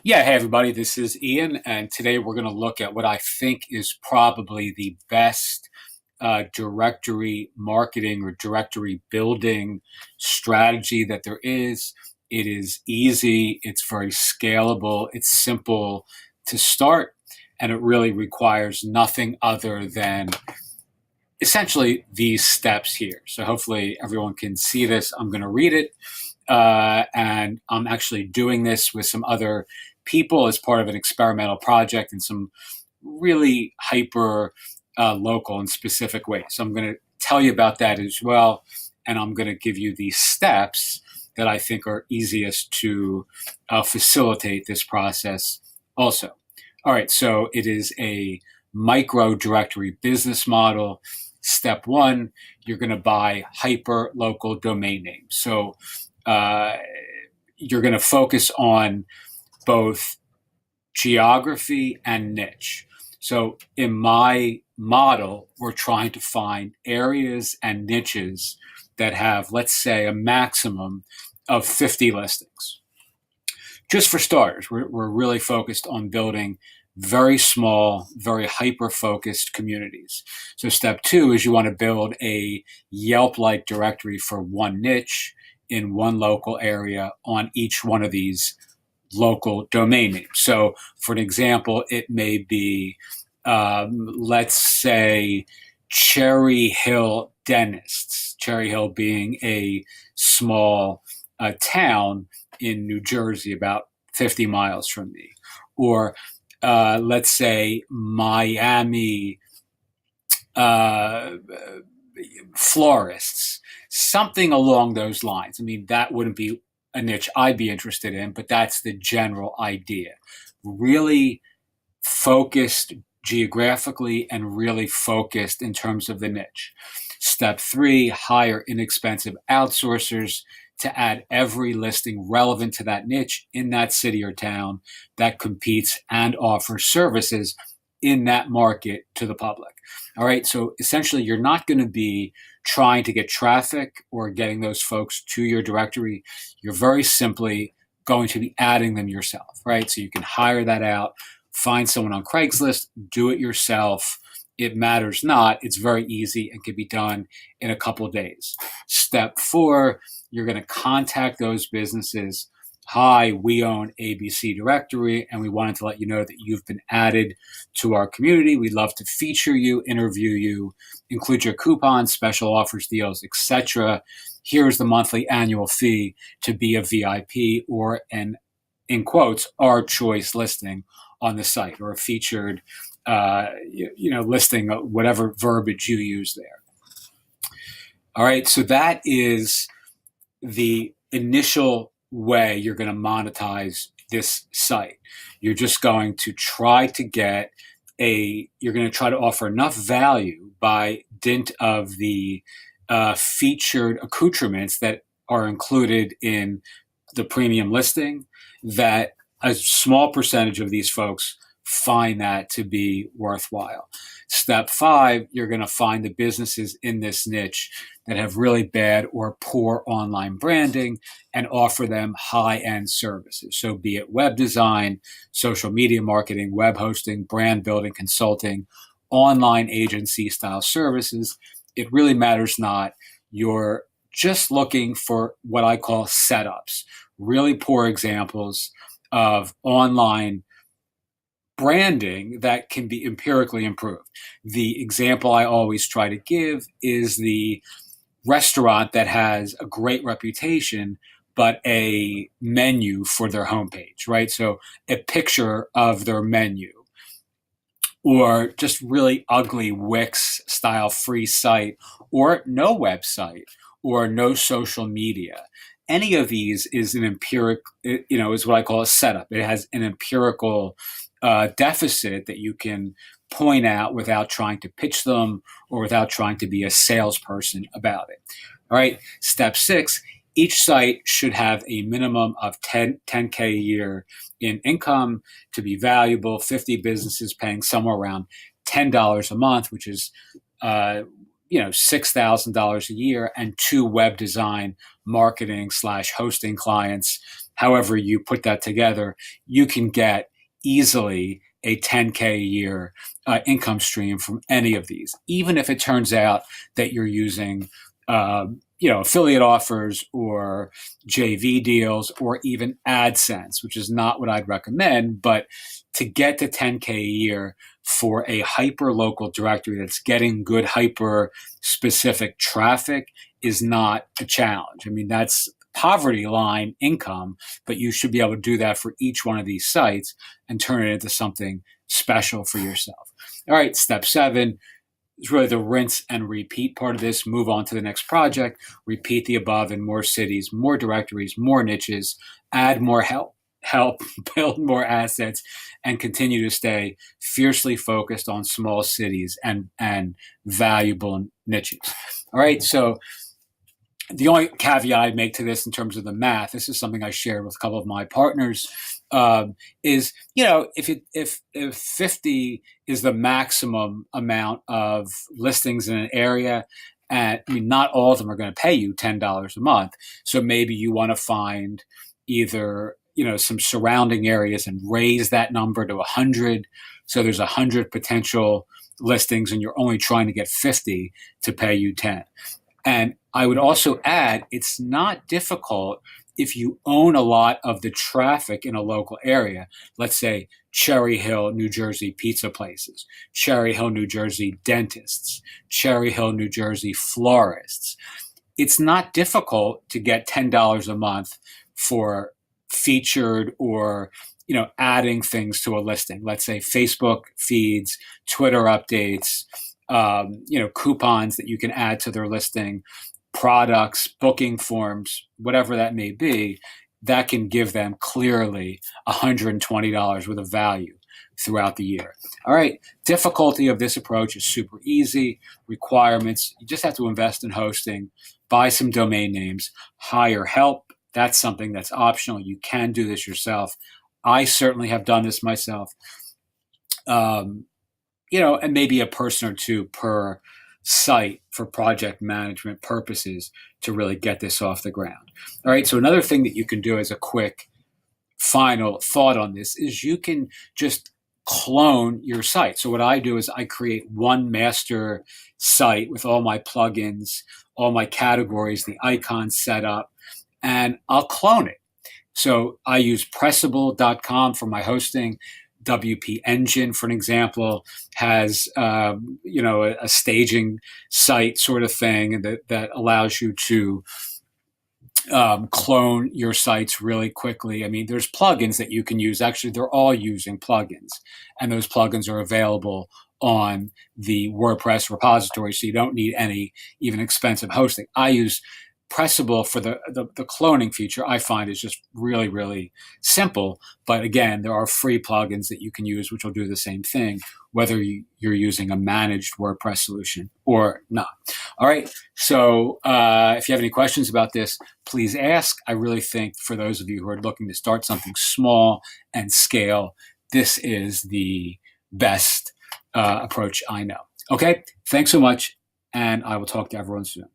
Yeah, hey everybody, this is Ian, and today we're going to look at what I think is probably the best directory marketing or directory building strategy that there is. It is easy, it's very scalable, it's simple to start, and it really requires nothing other than essentially these steps here. So hopefully everyone can see this. I'm going to read it, and I'm actually doing this with some other people as part of an experimental project in some really hyper local and specific ways. So I'm going to tell you about that as well, and I'm going to give you the steps that I think are easiest to facilitate this process also. All right, so it is a micro directory business model. Step one, you're going to buy hyper local domain names. So uh, you're going to focus on both geography and niche. So in my model, we're trying to find areas and niches that have, let's say, a maximum of 50 listings. Just for starters, we're really focused on building very small, very hyper focused communities. So, step two is you want to build a Yelp like directory for one niche in one local area on each one of these local domain names. So, for an example, it may be, let's say, Cherry Hill Dentists, Cherry Hill being a small town in New Jersey, about 50 miles from me. Or let's say Miami uh, florists, something along those lines. I mean, that wouldn't be a niche I'd be interested in, but that's the general idea. Really focused geographically and really focused in terms of the niche. Step three, hire inexpensive outsourcers to add every listing relevant to that niche in that city or town that competes and offers services in that market to the public. All right. So essentially, you're not going to be trying to get traffic or getting those folks to your directory. You're very simply going to be adding them yourself, right? So you can hire that out, find someone on Craigslist, do it yourself. It matters not. It's very easy and can be done in a couple of days. Step four, you're going to contact those businesses. Hi, we own ABC Directory, and we wanted to let you know that you've been added to our community. We'd love to feature you, interview you, include your coupons, special offers, deals, etc. Here's the monthly annual fee to be a VIP or an, in quotes, our choice listing on the site, or a featured listing, whatever verbiage you use there. All right, so that is the initial way you're going to monetize this site. You're just going to try to get you're going to try to offer enough value by dint of the featured accoutrements that are included in the premium listing, that a small percentage of these folks find that to be worthwhile. Step five, you're going to find the businesses in this niche that have really bad or poor online branding and offer them high-end services. So be it web design, social media marketing, web hosting, brand building, consulting, online agency style services. It really matters not. You're just looking for what I call setups, really poor examples of online branding that can be empirically improved. The example I always try to give is the restaurant that has a great reputation, but a menu for their homepage, right? So a picture of their menu, or just really ugly Wix style free site, or no website, or no social media. Any of these is an empiric, is what I call a setup. It has an empirical deficit that you can point out without trying to pitch them or without trying to be a salesperson about it. All right. Step six, each site should have a minimum of 10K a year in income to be valuable. 50 businesses paying somewhere around $10 a month, which is $6,000 a year, and two web design marketing / hosting clients however you put that together, you can get easily a 10K a year income stream from any of these, even if it turns out that you're using affiliate offers or JV deals or even AdSense, which is not what I'd recommend. But to get to 10K a year for a hyper local directory that's getting good hyper specific traffic is not a challenge. I mean, that's poverty line income, but you should be able to do that for each one of these sites and turn it into something special for yourself. All right, step 7 is really the rinse and repeat part of this. Move on to the next project, repeat the above in more cities, more directories, more niches, add more help, build more assets, and continue to stay fiercely focused on small cities and valuable niches. All right, so the only caveat I'd make to this in terms of the math, this is something I shared with a couple of my partners, is, if 50 is the maximum amount of listings in an area, and I mean, not all of them are going to pay you $10 a month. So maybe you want to find either, some surrounding areas and raise that number to 100. So there's 100 potential listings and you're only trying to get 50 to pay you 10. And I would also add, it's not difficult if you own a lot of the traffic in a local area. Let's say Cherry Hill, New Jersey pizza places, Cherry Hill, New Jersey dentists, Cherry Hill, New Jersey florists. It's not difficult to get $10 a month for featured or adding things to a listing. Let's say Facebook feeds, Twitter updates, coupons that you can add to their listing, products, booking forms, whatever that may be, that can give them clearly $120 worth of value throughout the year. All right. Difficulty of this approach is super easy. Requirements, you just have to invest in hosting, buy some domain names, hire help. That's something that's optional. You can do this yourself. I certainly have done this myself. And maybe a person or two per site for project management purposes to really get this off the ground. All right. So another thing that you can do as a quick final thought on this is you can just clone your site. So what I do is I create one master site with all my plugins, all my categories, the icons set up, and I'll clone it. So I use Pressable.com for my hosting. WP Engine, for an example, has a staging site sort of thing that allows you to clone your sites really quickly. I mean, there's plugins that you can use. Actually, they're all using plugins, and those plugins are available on the WordPress repository, so you don't need any even expensive hosting. I use Pressable for the cloning feature. I find is just really, really simple. But again, there are free plugins that you can use, which will do the same thing, whether you're using a managed WordPress solution or not. All right. So if you have any questions about this, please ask. I really think for those of you who are looking to start something small and scale, this is the best approach I know. Okay. Thanks so much. And I will talk to everyone soon.